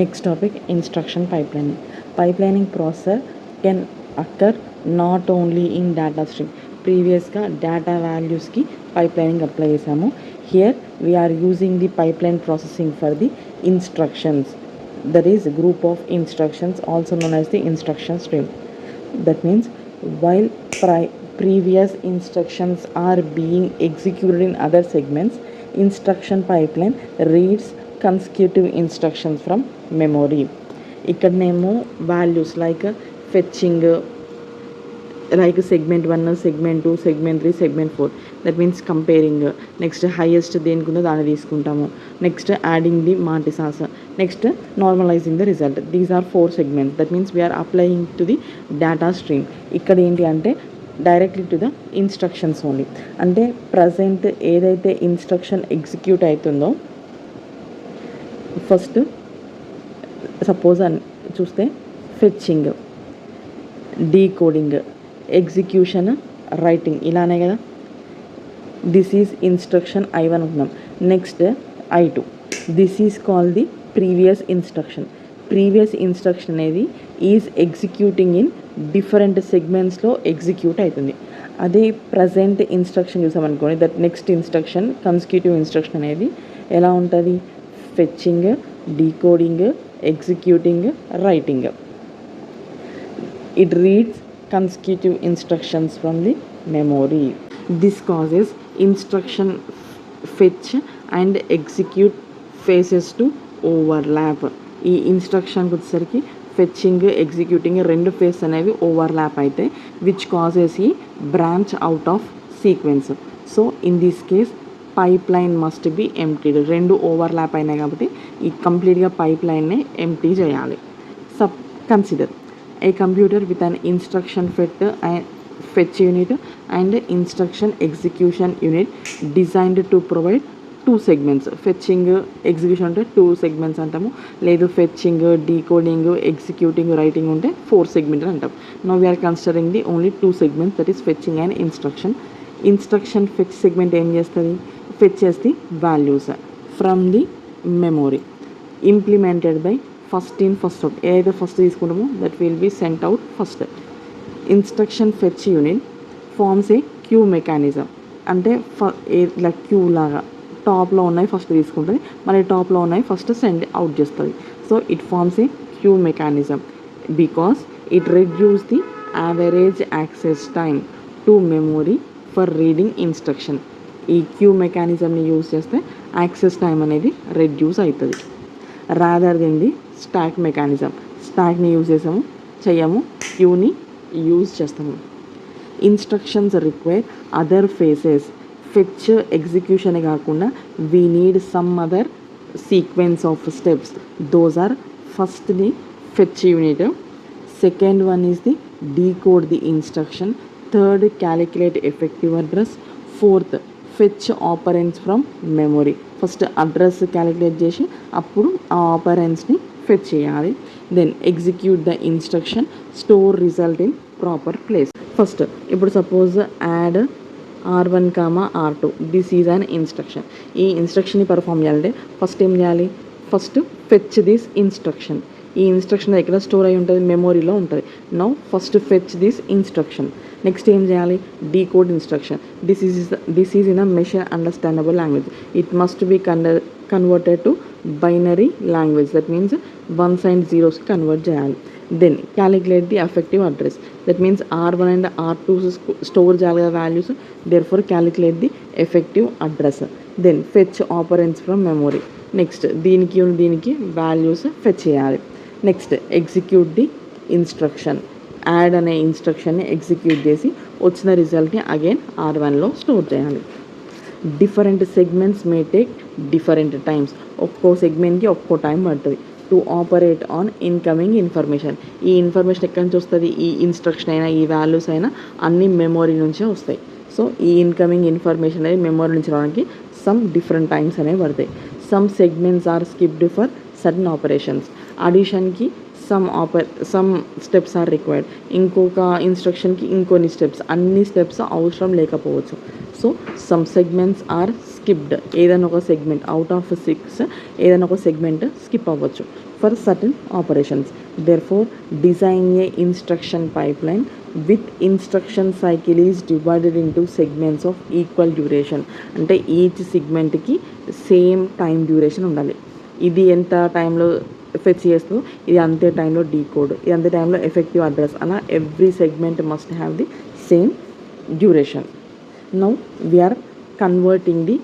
Next topic, instruction pipelining. Pipelining process can occur not only in data stream. Previously, data values ki pipelining apply chesamu. Here we are using the pipeline processing for the instructions. That is a group of instructions also known as the instruction stream. That means while previous instructions are being executed in other segments, instruction pipeline reads consecutive instructions from memory. ఇక్కడనేమో values like fetching, like segment 1, segment 2, segment 3, segment 4. That means comparing. Next highest దేనికి ఉందో దాన్ని తీసుకుంటాము. Next adding the mantissas. Next normalizing the result. These are 4 segments. That means we are applying to the data stream. ఇక్కడ ఏంటి అంటే directly to the instructions only. అంటే present ఏదైతే instruction execute అవుతుందో, ఫస్ట్ సపోజ్ అని చూస్తే ఫెచ్చింగ్, డీకోడింగ్, ఎగ్జిక్యూషన్, రైటింగ్ ఇలానే కదా. దిస్ ఈజ్ ఇన్స్ట్రక్షన్ I1 అనుకున్నాం. Next I2. This is call the previous instruction. Previous instruction అనేది ఈజ్ ఎగ్జిక్యూటింగ్ ఇన్ డిఫరెంట్ సెగ్మెంట్స్లో ఎగ్జిక్యూట్ అవుతుంది. అదే ప్రజెంట్ ఇన్స్ట్రక్షన్ చూసామనుకోండి, that next instruction consecutive instruction అనేది ఎలా ఉంటుంది? Fetching, decoding, executing, writing. It reads consecutive instructions from the memory. This causes instruction fetch and execute phases to overlap. ఈ ఇన్స్ట్రక్షన్కి వచ్చేసరికి fetching, executing రెండు ఫేస్ అనేవి ఓవర్లాప్ అయితే which causes ఈ branch out of sequence. So in this case pipe line must be emptied. రెండు overlap అయినాయి కాబట్టి ఈ కంప్లీట్గా పైప్ లైన్నే ఎంప్టీ చేయాలి. Consider a computer with an instruction fetch unit and instruction execution unit designed to provide 2 segments. Fetching, execution అంటే 2 segments అంటాము. లేదు fetching, decoding, executing, writing ఉంటే 4 segments అంటాం. Now we are considering the only 2 segments, that is fetching and instruction. Instruction fetch segment ఏం చేస్తుంది? Fetch చేసి values from the memory implemented by first in first out. ఏదైతే first తీసుకుంటామో that will be sent out first. Instruction fetch unit forms a queue mechanism. అంటే ఇట్లా queue లాగా టాప్లో ఉన్నాయి ఫస్ట్ తీసుకుంటుంది, మళ్ళీ టాప్లో ఉన్నాయి ఫస్ట్ సెండ్ అవుట్ చేస్తుంది. So it forms a queue mechanism because it reduce the average access time to memory for reading instruction. ఈ క్యూ మెకానిజంని యూజ్ చేస్తే యాక్సెస్ టైం అనేది రెడ్యూస్ అవుతుంది. Rather than the stack mechanism. స్టాక్ని use చేయము, క్యూని use చేస్తాము. Instructions require other phases. Fetch, execution కాకుండా we need some other sequence of steps. Those are first the fetch unit, second one is the decode the instruction, third calculate effective address, fourth fetch operands from memory. First address calculate చేసి అప్పుడు ఆ ఆపరెంట్స్ని fetch చేయాలి. Then execute the instruction, store result in proper place. First ఇప్పుడు suppose add R1, R2. This is an instruction. ఈ ఇన్స్ట్రక్షన్ని perform చేయాలంటే first ఏం చేయాలి? First fetch this instruction. ఈ ఇన్స్ట్రక్షన్ ఎక్కడ స్టోర్ అయి ఉంటుంది? మెమొరీలో ఉంటుంది. Now first fetch this instruction. Next ఏం చేయాలి? Decode instruction. This is in a machine understandable language. It must be converted to binary language. That means 1s and 0s convert చేయాలి. Then calculate the effective address. That means R1 and R2 store చేయాలి కదా values, therefore calculate the effective address. Then fetch operands from memory. Next దీనికి values fetch చేయాలి. Next execute the instruction. Add అనే ఇన్స్ట్రక్షన్ని execute చేసి వచ్చిన రిజల్ట్ని again R1లో స్టోర్ చేయాలి. Different segments may take different times. ఒక్కో సెగ్మెంట్కి ఒక్కో టైం పడుతుంది to operate on incoming information. ఈ ఇన్ఫర్మేషన్ ఎక్కడి నుంచి వస్తుంది? ఈ ఇన్స్ట్రక్షన్ అయినా ఈ వాల్యూస్ అయినా అన్ని మెమొరీ నుంచే వస్తాయి. సో ఈ ఇన్కమింగ్ ఇన్ఫర్మేషన్ అనేది మెమొరీ నుంచి రావడానికి సమ్ డిఫరెంట్ టైమ్స్ అనేవి పడతాయి. Some segments are skipped for certain operations. అడిషన్కి సమ్ స్టెప్స్ ఆర్ రిక్వైర్డ్. ఇంకొక ఇన్స్ట్రక్షన్కి ఇంకొన్ని స్టెప్స్, అన్ని స్టెప్స్ అవసరం లేకపోవచ్చు. So some segments are skipped, ఏదైనా ఒక సెగ్మెంట్ అవుట్ ఆఫ్ 6 ఏదైనా ఒక సెగ్మెంట్ స్కిప్ అవ్వచ్చు for certain operations. Therefore design a instruction pipeline with instruction cycle is divided into segments of equal duration. అంటే ఈచ్ సెగ్మెంట్కి సేమ్ టైం డ్యూరేషన్ ఉండాలి. ఇది ఎంత టైంలో ఫెచ్ చేస్తూ ఇది అంతే టైంలో డీకోడ్, ఇది అంతే టైంలో ఎఫెక్టివ్ అడ్రస్, అలా every segment must have the same duration. Now we are converting the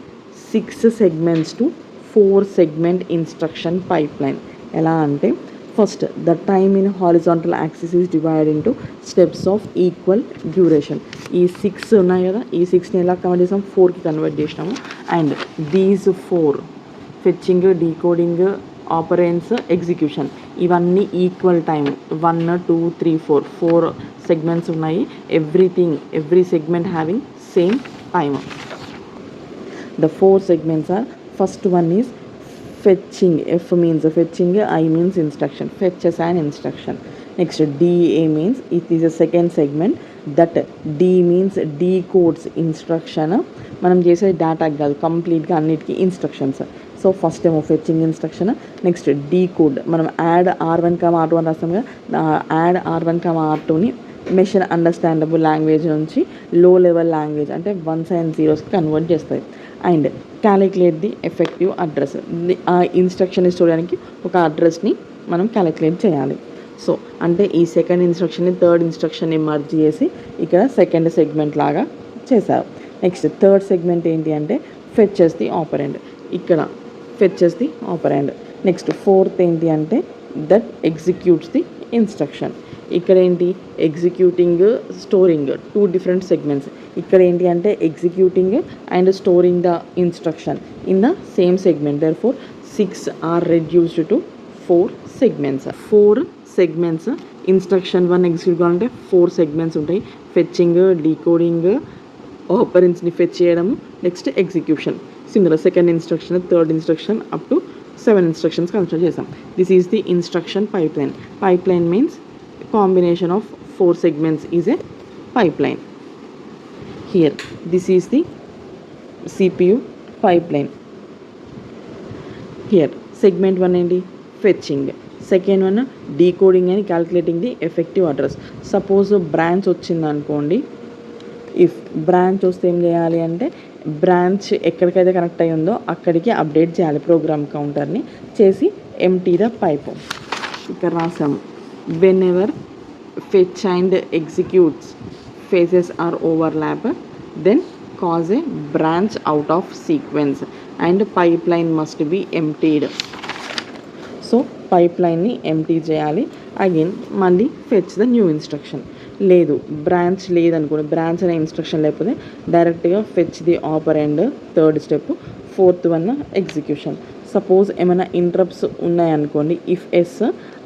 6 segments to 4 segment instruction pipeline. ఎలా అంటే first the time in horizontal axis is divide into steps of equal duration. ఈ 6 ఉన్నాయి కదా, ఈ 6ని ఎలా convert చేసాము, 4కి కన్వర్ట్ చేసినాము. And these 4 fetching, decoding, operands, execution ఇవన్నీ ఈక్వల్ టైం. 1 2 3 4 సెగ్మెంట్స్ ఉన్నాయి. Every segment having same time. The 4 segments are, first one is fetching. F means fetching, I means instruction, fetches an instruction. Next DA means it is a second segment that D means decodes instruction. మనం చేసే data కాదు, కంప్లీట్గా అన్నిటికీ instructions. So first ఏమో fetching instruction, next decode. మనం add R1, R2 రాస్తాం కదా, add R1, R2ని మెషిన్ అండర్స్టాండబుల్ లాంగ్వేజ్ నుంచి లో లెవెల్ లాంగ్వేజ్ అంటే 1s and 0s కన్వర్ట్ చేస్తుంది. And calculate the effective address. ఆ ఇన్స్ట్రక్షన్ చూడడానికి ఒక అడ్రస్ని మనం క్యాలిక్యులేట్ చేయాలి. సో అంటే ఈ సెకండ్ ఇన్స్ట్రక్షన్ని థర్డ్ ఇన్స్ట్రక్షన్ని మర్జ్ చేసి ఇక్కడ సెకండ్ సెగ్మెంట్ లాగా చేశారు. నెక్స్ట్ థర్డ్ సెగ్మెంట్ ఏంటి అంటే ఫెచెస్ ది ఆపరెండ్. ఇక్కడ fetches the operand. Next fourth ఏంటి అంటే దట్ ఎగ్జిక్యూట్స్ ది ఇన్స్ట్రక్షన్. ఇక్కడ ఏంటి ఎగ్జిక్యూటింగ్, స్టోరింగ్, 2 different segments. ఇక్కడ ఏంటి అంటే executing and storing the instruction in the same segment. Therefore 6 are reduced to 4 segments. 4 segments instruction 1 execute కావాలంటే 4 segments ఉంటాయి. Fetching, decoding, ఆపరెంట్స్ని ఫెచ్ చేయడము, next execution. Similar second instruction, third instruction up to 7 instructions consider చేసాం. This is the instruction pipeline. Pipeline means combination of 4 segments is a pipeline. Here this is the CPU pipeline. Here segment 1 ఏంటి fetching, second one decoding and calculating the effective address. Suppose branch వచ్చింది అనుకోండి, if branch వస్తే ఏం చేయాలి అంటే branch ఎక్కడికైతే connect అయ్యి ఉందో అక్కడికి అప్డేట్ చేయాలి ప్రోగ్రామ్ కౌంటర్ని చేసి ఎంటీ ద పైప్. ఇక్కడ రాసాము whenever fetch and executes phases are overlap, then cause a branch out of sequence and pipeline must be emptied. So పైప్లైన్ని ఎంటీ చేయాలి. అగైన్ మళ్ళీ ఫెచ్ ద న్యూ ఇన్స్ట్రక్షన్. లేదు branch లేదనుకోండి, branch అనే instruction లేకపోతే డైరెక్ట్గా fetch the operand third step, fourth one execution. Suppose ఏమైనా interrupts ఉన్నాయనుకోండి, ఇఫ్ ఎస్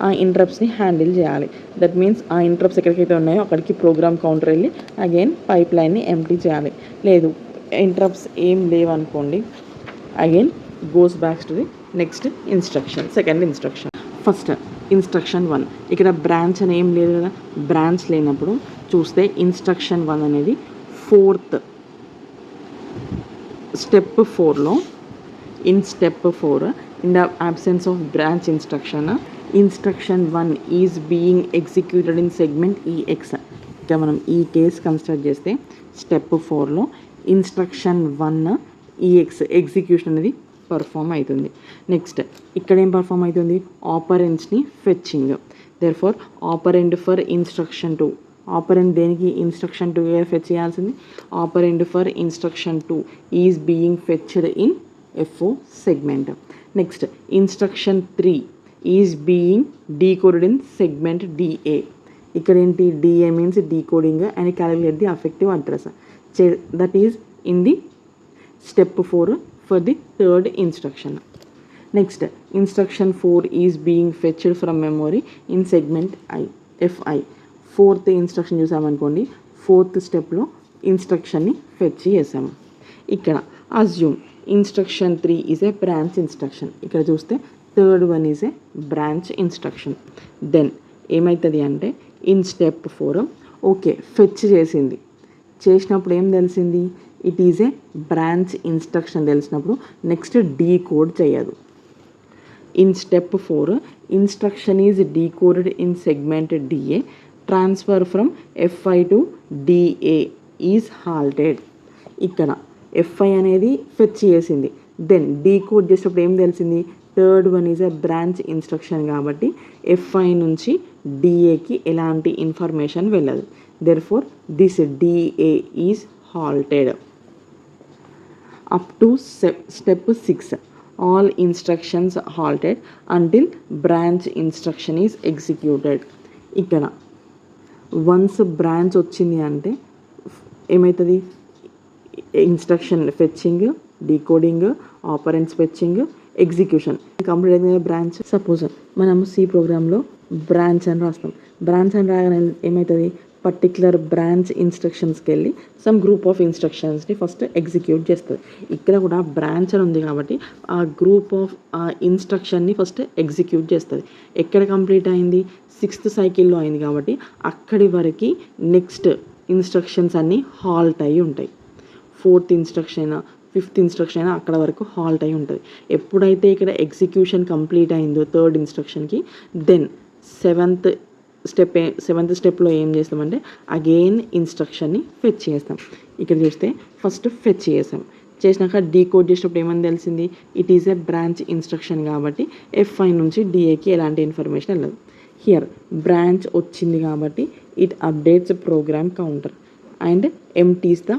ఆ ఇంటరప్ట్స్ని హ్యాండిల్ చేయాలి. దట్ మీన్స్ ఆ ఇంటరప్ట్స్ ఎక్కడికైతే ఉన్నాయో అక్కడికి ప్రోగ్రామ్ కౌంటర్ వెళ్ళి అగైన్ పైప్ లైన్ని ఎంటీ చేయాలి. లేదు ఇంటరప్ట్స్ ఏం లేవనుకోండి, again goes backs to the next instruction, second instruction. First instruction 1 ఇక్కడ బ్రాంచ్ అని ఏం లేదు కదా, బ్రాంచ్ లేనప్పుడు చూస్తే ఇన్స్ట్రక్షన్ 1 అనేది fourth step 4లో in step 4 in the absence of branch instruction 1 is being executed in segment EX. ఇక్కడ మనం ఈ కేస్ కన్సిడర్ చేస్తే స్టెప్ 4లో ఇన్స్ట్రక్షన్ 1 EX ఎగ్జిక్యూషన్ అనేది పర్ఫామ్ అవుతుంది. నెక్స్ట్ ఇక్కడ ఏం పర్ఫామ్ అవుతుంది, ఆపరెంట్స్ని fetching. Therefore operand for instruction 2, operand దేనికి ఇన్స్ట్రక్షన్ 2 ఫెచ్ చేయాల్సింది, operand for instruction 2 is being fetched in FO segment. Next instruction 3 is being decoded in segment DA. ఇక్కడ ఏంటి DA means decoding and calculate the effective address. That is in the step 4 for the third instruction. Next instruction 4 is being fetched from memory in segment FI. Fourth instruction చూసామనుకోండి, fourth స్టెప్లో ఇన్స్ట్రక్షన్ని fetch చేసాము. ఇక్కడ assume instruction 3 is a branch instruction. ఇక్కడ చూస్తే third one is a branch instruction. Then ఏమవుతుంది అంటే in step 4 okay fetch చేసింది, చేసినప్పుడు ఏం తెలిసింది, it is a branch instruction తెలిసినప్పుడు నెక్స్ట్ డీకోడ్ చేయదు. In step 4, instruction is decoded in segment DA. Transfer from FI to DA is halted. ఇక్కడ FI అనేది ఫెచ్ చేసింది, దెన్ డీకోడ్ చేసేటప్పుడు ఏం తెలిసింది, third one is a branch instruction కాబట్టి FI నుంచి DAకి ఎలాంటి ఇన్ఫర్మేషన్ వెళ్ళదు. Therefore this DA is halted. Up to step 6, all instructions halted until branch instruction is executed. ఇక్కడ వన్స్ బ్రాంచ్ వచ్చింది అంటే ఏమవుతుంది, instruction fetching, decoding, operands fetching, execution complete అయింది కదా బ్రాంచ్. సపోజ్ మనం సి ప్రోగ్రాంలో బ్రాంచ్ అని రాస్తాం. బ్రాంచ్ అని రాగానే ఏమవుతుంది, పర్టికులర్ బ్రాంచ్ ఇన్స్ట్రక్షన్స్కి వెళ్ళి సమ్ గ్రూప్ ఆఫ్ ఇన్స్ట్రక్షన్స్ని ఫస్ట్ ఎగ్జిక్యూట్ చేస్తుంది. ఇక్కడ కూడా బ్రాంచ్ అని ఉంది కాబట్టి ఆ గ్రూప్ ఆఫ్ ఆ ఇన్స్ట్రక్షన్ని ఫస్ట్ ఎగ్జిక్యూట్ చేస్తుంది. ఎక్కడ కంప్లీట్ అయింది, 6th సైకిల్లో అయింది కాబట్టి అక్కడి వరకు నెక్స్ట్ ఇన్స్ట్రక్షన్స్ అన్నీ హాల్ట్ అయి ఉంటాయి. 4th ఇన్స్ట్రక్షన్ అయినా 5th ఇన్స్ట్రక్షన్ అయినా అక్కడ వరకు హాల్ట్ అయి ఉంటుంది. ఎప్పుడైతే ఇక్కడ ఎగ్జిక్యూషన్ కంప్లీట్ అయిందో 3rd ఇన్స్ట్రక్షన్కి, దెన్ 7th స్టెప్లో ఏం చేస్తామంటే అగైన్ ఇన్స్ట్రక్షన్ని ఫెచ్ చేస్తాం. ఇక్కడ చూస్తే ఫస్ట్ ఫెచ్ చేసినాక డీకోడ్ చేసినప్పుడు ఏమని తెలిసింది, it is a branch instruction కాబట్టి FI నుంచి DAకి ఎలాంటి ఇన్ఫర్మేషన్ వెళ్ళదు. హియర్ బ్రాంచ్ వచ్చింది కాబట్టి it updates program counter and empties the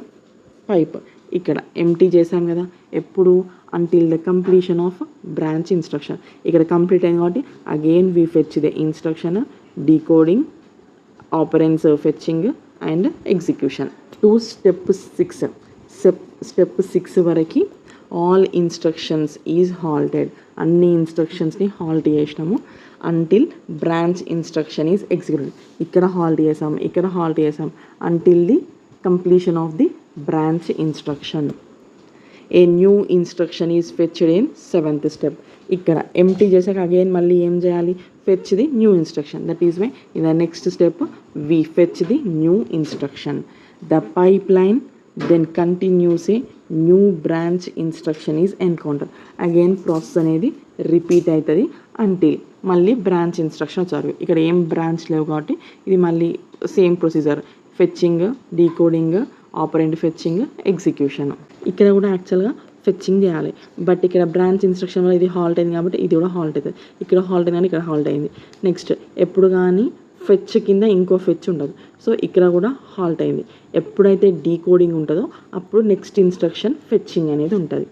pipe. ఇక్కడ ఎంటీ చేసాం కదా ఎప్పుడు, until the completion of branch instruction. ఇక్కడ కంప్లీట్ అయింది కాబట్టి again we fetch the instruction, decoding, operands fetching and execution. To step 6 వరకు ఆల్ ఇన్స్ట్రక్షన్స్ ఈజ్ హాల్టెడ్. అన్ని ఇన్స్ట్రక్షన్స్ని హాల్ట్ చేసినాము until branch instruction is executed. ఇక్కడ హాల్ట్ చేసాం until the completion of the branch instruction. A new instruction is fetched in 7th step. ఇక్కడ empty చేసాక again మళ్ళీ ఏం చేయాలి, fetch the new instruction. That is why in the next step we fetch the new instruction. The pipeline then continues a new branch instruction is encounter. Again process అనేది repeat అవుతుంది until మళ్ళీ branch instruction వచ్చారు. ఇక్కడ ఏం branch లేవు కాబట్టి ఇది మళ్ళీ same procedure, fetching, decoding, operand fetching, execution. ఇక్కడ కూడా యాక్చువల్గా ఫెచ్చింగ్ చేయాలి, బట్ ఇక్కడ బ్రాంచ్ ఇన్స్ట్రక్షన్ వల్ల ఇది హాల్ట్ అయింది కాబట్టి ఇది కూడా హాల్ట్ అవుతుంది. ఇక్కడ హాల్ట్ అయింది కానీ ఇక్కడ హాల్ట్ అయింది. నెక్స్ట్ ఎప్పుడు కానీ ఫెచ్ కింద ఇంకో ఫెచ్ ఉండదు, సో ఇక్కడ కూడా హాల్ట్ అయింది. ఎప్పుడైతే డీకోడింగ్ ఉంటుందో అప్పుడు నెక్స్ట్ ఇన్స్ట్రక్షన్ ఫెచ్చింగ్ అనేది ఉంటుంది.